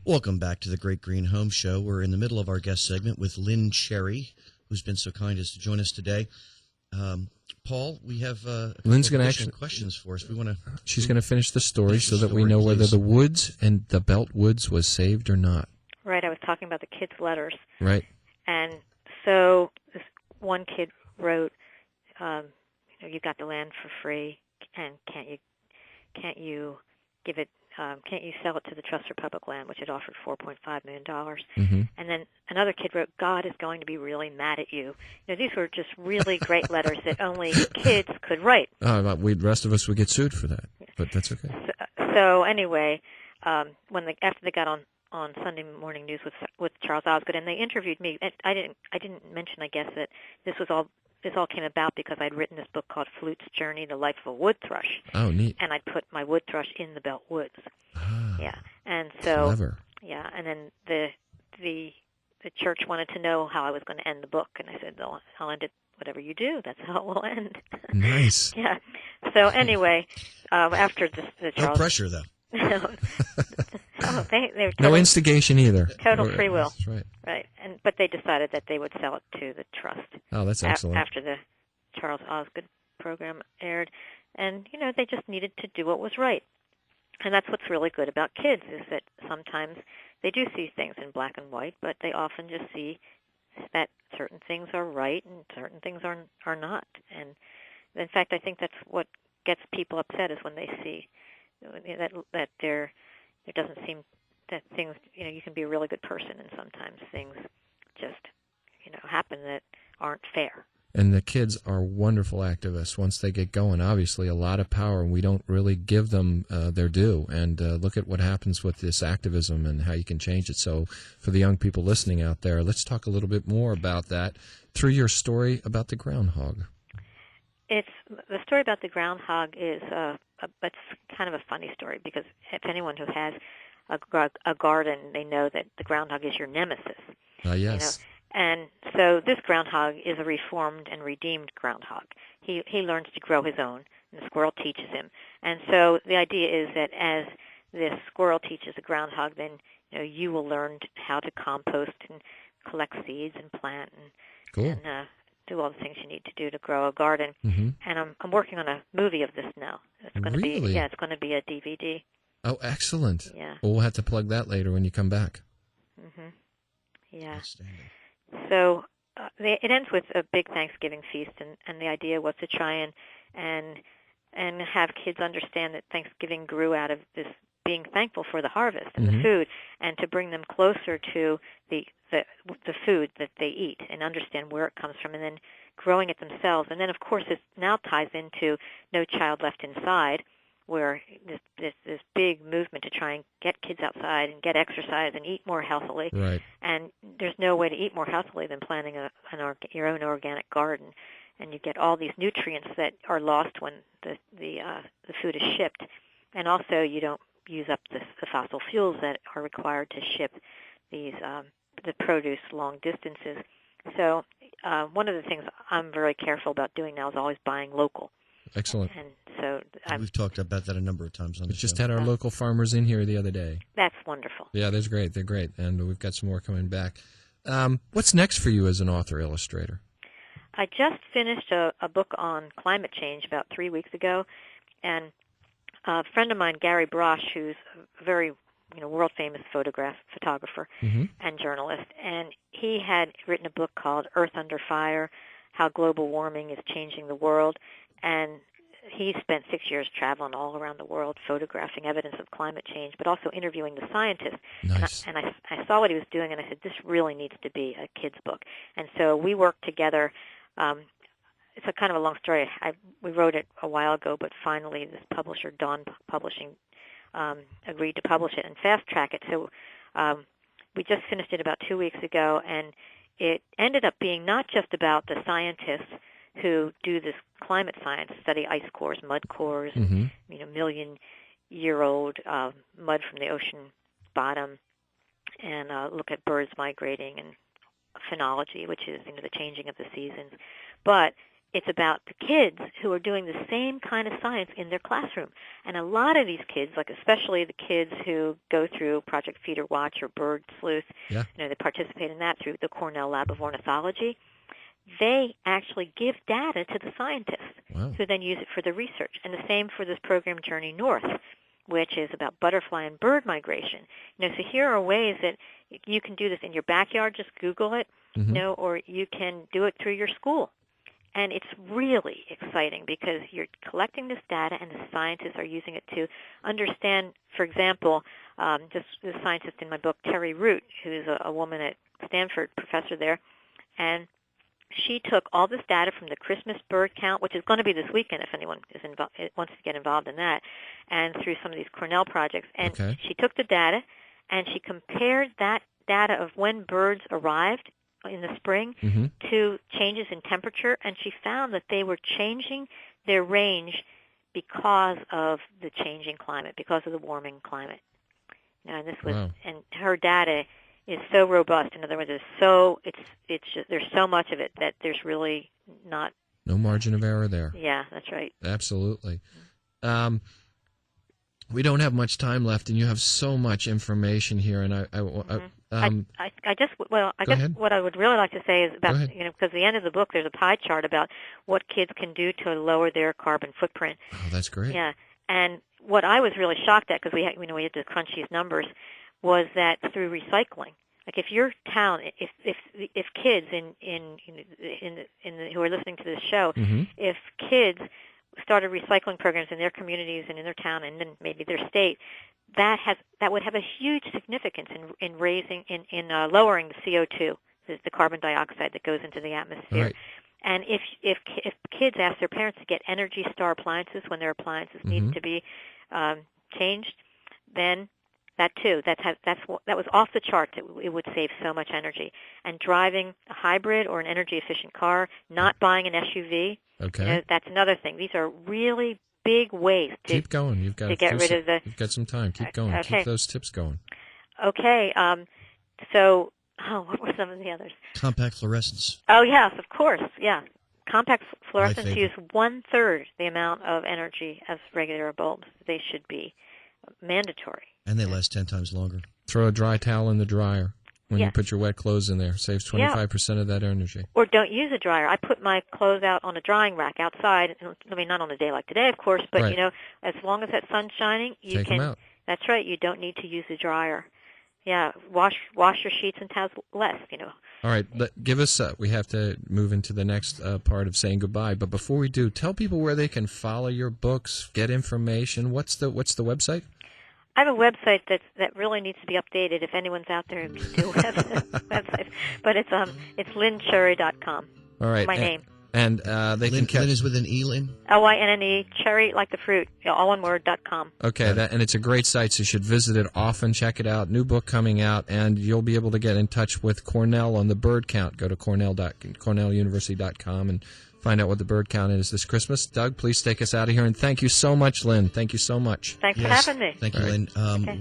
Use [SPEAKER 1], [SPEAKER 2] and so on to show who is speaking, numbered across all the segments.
[SPEAKER 1] Welcome back to the Great Green Home Show. We're in the middle of our guest segment with Lynn Cherry, who's been so kind as to join us today. Paul, we have
[SPEAKER 2] Lynn's going to
[SPEAKER 1] questions for us. We want to.
[SPEAKER 2] She's going to finish the story so that we know whether the woods and the Belt Woods was saved or not.
[SPEAKER 3] Right. I was talking about the kids' letters.
[SPEAKER 2] Right.
[SPEAKER 3] And so this one kid wrote, you got the land for free, and can't you give it? Can't you sell it to the Trust for Public Land, which had offered $4.5 million?
[SPEAKER 2] Mm-hmm.
[SPEAKER 3] And then another kid wrote, God is going to be really mad at you. These were just really great letters that only kids could write.
[SPEAKER 2] The rest of us would get sued for that, but that's okay.
[SPEAKER 3] So anyway, after they got on Sunday Morning News with Charles Osgood, and they interviewed me, and I didn't mention, I guess, that this all came about because I'd written this book called Flute's Journey, The Life of a Wood Thrush.
[SPEAKER 2] Oh, neat.
[SPEAKER 3] And I'd put my wood thrush in the Belt Woods.
[SPEAKER 2] Ah,
[SPEAKER 3] yeah. And so,
[SPEAKER 2] clever.
[SPEAKER 3] Yeah, and then the church wanted to know how I was going to end the book, and I said, I'll end it whatever you do. That's how it will end.
[SPEAKER 2] Nice.
[SPEAKER 3] Yeah. So anyway, after the Charles...
[SPEAKER 1] No pressure, though.
[SPEAKER 3] They were
[SPEAKER 2] no instigation either.
[SPEAKER 3] Total free will.
[SPEAKER 2] That's right.
[SPEAKER 3] Right. But they decided that they would sell it to the trust.
[SPEAKER 2] Oh, that's excellent.
[SPEAKER 3] After the Charles Osgood program aired. And, they just needed to do what was right. And that's what's really good about kids, is that sometimes they do see things in black and white, but they often just see that certain things are right and certain things are not. And in fact, I think that's what gets people upset, is when they see that there doesn't seem that things, you can be a really good person, and sometimes things just, happen that aren't fair.
[SPEAKER 2] And the kids are wonderful activists. Once they get going, obviously a lot of power, and we don't really give them their due. And look at what happens with this activism and how you can change it. So for the young people listening out there, let's talk a little bit more about that through your story about the groundhog.
[SPEAKER 3] The story about the groundhog is it's kind of a funny story, because if anyone who has a garden, they know that the groundhog is your nemesis.
[SPEAKER 2] Yes.
[SPEAKER 3] And so this groundhog is a reformed and redeemed groundhog. He learns to grow his own, and the squirrel teaches him. And so the idea is that as this squirrel teaches the groundhog, then you will learn how to compost and collect seeds and plant and do all the things you need to do to grow a garden.
[SPEAKER 2] Mm-hmm.
[SPEAKER 3] And I'm working on a movie of this now. It's going to be it's going to be a DVD.
[SPEAKER 2] Oh, excellent.
[SPEAKER 3] Yeah.
[SPEAKER 2] Well, we'll have to plug that later when you come back.
[SPEAKER 3] Mm-hmm. Yeah. So it ends with a big Thanksgiving feast, and the idea was to try and have kids understand that Thanksgiving grew out of this being thankful for the harvest and the food, and to bring them closer to the food that they eat and understand where it comes from, and then growing it themselves. And then, of course, it now ties into No Child Left Inside, where this big movement to try and get kids outside and get exercise and eat more healthily.
[SPEAKER 2] Right.
[SPEAKER 3] And there's no way to eat more healthily than planting your own organic garden, and you get all these nutrients that are lost when the food is shipped. And also, you don't use up the fossil fuels that are required to ship the produce long distances. So one of the things I'm very careful about doing now is always buying local.
[SPEAKER 2] Excellent.
[SPEAKER 3] And so
[SPEAKER 1] we've talked about that a number of times on the show.
[SPEAKER 2] We just had our local farmers in here the other day.
[SPEAKER 3] That's wonderful.
[SPEAKER 2] Yeah, that's great. They're great. And we've got some more coming back. What's next for you as an author-illustrator?
[SPEAKER 3] I just finished a book on climate change about 3 weeks ago, and a friend of mine, Gary Brosh, who's a very world-famous photographer and journalist, and he had written a book called Earth Under Fire, How Global Warming is Changing the World, and he spent 6 years traveling all around the world photographing evidence of climate change, but also interviewing the scientists.
[SPEAKER 2] Nice.
[SPEAKER 3] And I saw what he was doing, and I said, this really needs to be a kid's book. And so we worked together. It's a kind of a long story. We wrote it a while ago, but finally this publisher, Dawn Publishing, agreed to publish it and fast-track it. So we just finished it about 2 weeks ago, and it ended up being not just about the scientists who do this climate science, study ice cores, mud cores, million-year-old mud from the ocean bottom, and look at birds migrating and phenology, which is the changing of the seasons. But it's about the kids who are doing the same kind of science in their classroom. And a lot of these kids, like especially the kids who go through Project Feeder Watch or Bird Sleuth,
[SPEAKER 2] Yeah.
[SPEAKER 3] they participate in that through the Cornell Lab of Ornithology, they actually give data to the scientists who then use it for the research. And the same for this program Journey North, which is about butterfly and bird migration. So here are ways that you can do this in your backyard. Just Google it, or you can do it through your school. And it's really exciting because you're collecting this data and the scientists are using it to understand, for example, just the scientist in my book, Terry Root, who's a woman at Stanford, professor there, and she took all this data from the Christmas bird count, which is going to be this weekend if anyone wants to get involved in that, and through some of these Cornell projects. And she took the data and she compared that data of when birds arrived in the spring to changes in temperature, and she found that they were changing their range because of the changing climate, because of the warming climate. And this was, and her data is so robust. In other words, it's just, there's so much of it that there's really no
[SPEAKER 2] margin of error there.
[SPEAKER 3] Yeah, that's right.
[SPEAKER 2] Absolutely. We don't have much time left, and you have so much information here. And
[SPEAKER 3] I guess what I would really like to say is about, because at the end of the book there's a pie chart about what kids can do to lower their carbon footprint.
[SPEAKER 2] Oh, that's great.
[SPEAKER 3] Yeah, and what I was really shocked at, because we had to crunch these numbers, was that through recycling. Like if your town, if kids who are listening to this show, if kids started recycling programs in their communities and in their town and then maybe their state, that would have a huge significance in lowering the CO2, the carbon dioxide that goes into the atmosphere.
[SPEAKER 2] Right.
[SPEAKER 3] And if kids ask their parents to get Energy Star appliances when their appliances need to be changed, then that too, that was off the chart. It would save so much energy. And driving a hybrid or an energy efficient car, not buying an SUV, that's another thing. These are really big ways to
[SPEAKER 2] keep going. You've got
[SPEAKER 3] to get rid of the.
[SPEAKER 2] You've got some time. Keep going.
[SPEAKER 3] Okay.
[SPEAKER 2] Keep those tips going.
[SPEAKER 3] Okay. So, what were some of the others?
[SPEAKER 1] Compact fluorescence.
[SPEAKER 3] Oh yes, of course. Yeah. Compact fluorescents use 1/3 the amount of energy as regular bulbs. They should be mandatory.
[SPEAKER 1] And they last 10 times longer.
[SPEAKER 2] Throw a dry towel in the dryer when you put your wet clothes in there. Saves 25% of that energy.
[SPEAKER 3] Or don't use a dryer. I put my clothes out on a drying rack outside. I mean, not on a day like today, of course, but as long as that sun's shining, you
[SPEAKER 2] Take
[SPEAKER 3] can.
[SPEAKER 2] them out.
[SPEAKER 3] That's right. You don't need to use a dryer. Yeah, wash your sheets and towels less.
[SPEAKER 2] All right, give us. We have to move into the next part of saying goodbye. But before we do, tell people where they can follow your books, get information. What's the website?
[SPEAKER 3] I have a website that really needs to be updated. If anyone's out there who can do websites, but it's lynncherry.com.
[SPEAKER 2] All right,
[SPEAKER 3] my name.
[SPEAKER 2] And they can catch.
[SPEAKER 1] Lynn is with an E, Lynn?
[SPEAKER 3] LYNNE, cherry like the fruit, all one word, .com.
[SPEAKER 2] Okay, and it's a great site, so you should visit it often, check it out. New book coming out, and you'll be able to get in touch with Cornell on the bird count. Go to cornelluniversity.com and find out what the bird count is this Christmas. Doug, please take us out of here, and thank you so much, Lynn. Thank you so much.
[SPEAKER 3] Thanks for having me.
[SPEAKER 1] Thank you, Lynn.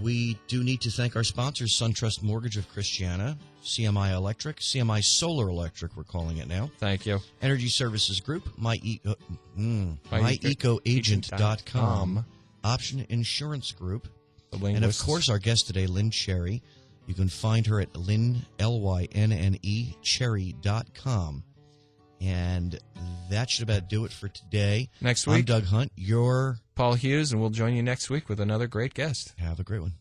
[SPEAKER 1] We do need to thank our sponsors, SunTrust Mortgage of Christiana, CMI Electric, CMI Solar Electric, we're calling it now.
[SPEAKER 2] Thank you.
[SPEAKER 1] Energy Services Group, myecoagent.com, Option Insurance Group, and of course our guest today, Lynn Cherry. You can find her at Lynne, Lynne, cherry.com. And that should about do it for today.
[SPEAKER 2] Next week,
[SPEAKER 1] I'm Doug Hunt. You're
[SPEAKER 2] Paul Hughes, and we'll join you next week with another great guest.
[SPEAKER 1] Have a great one.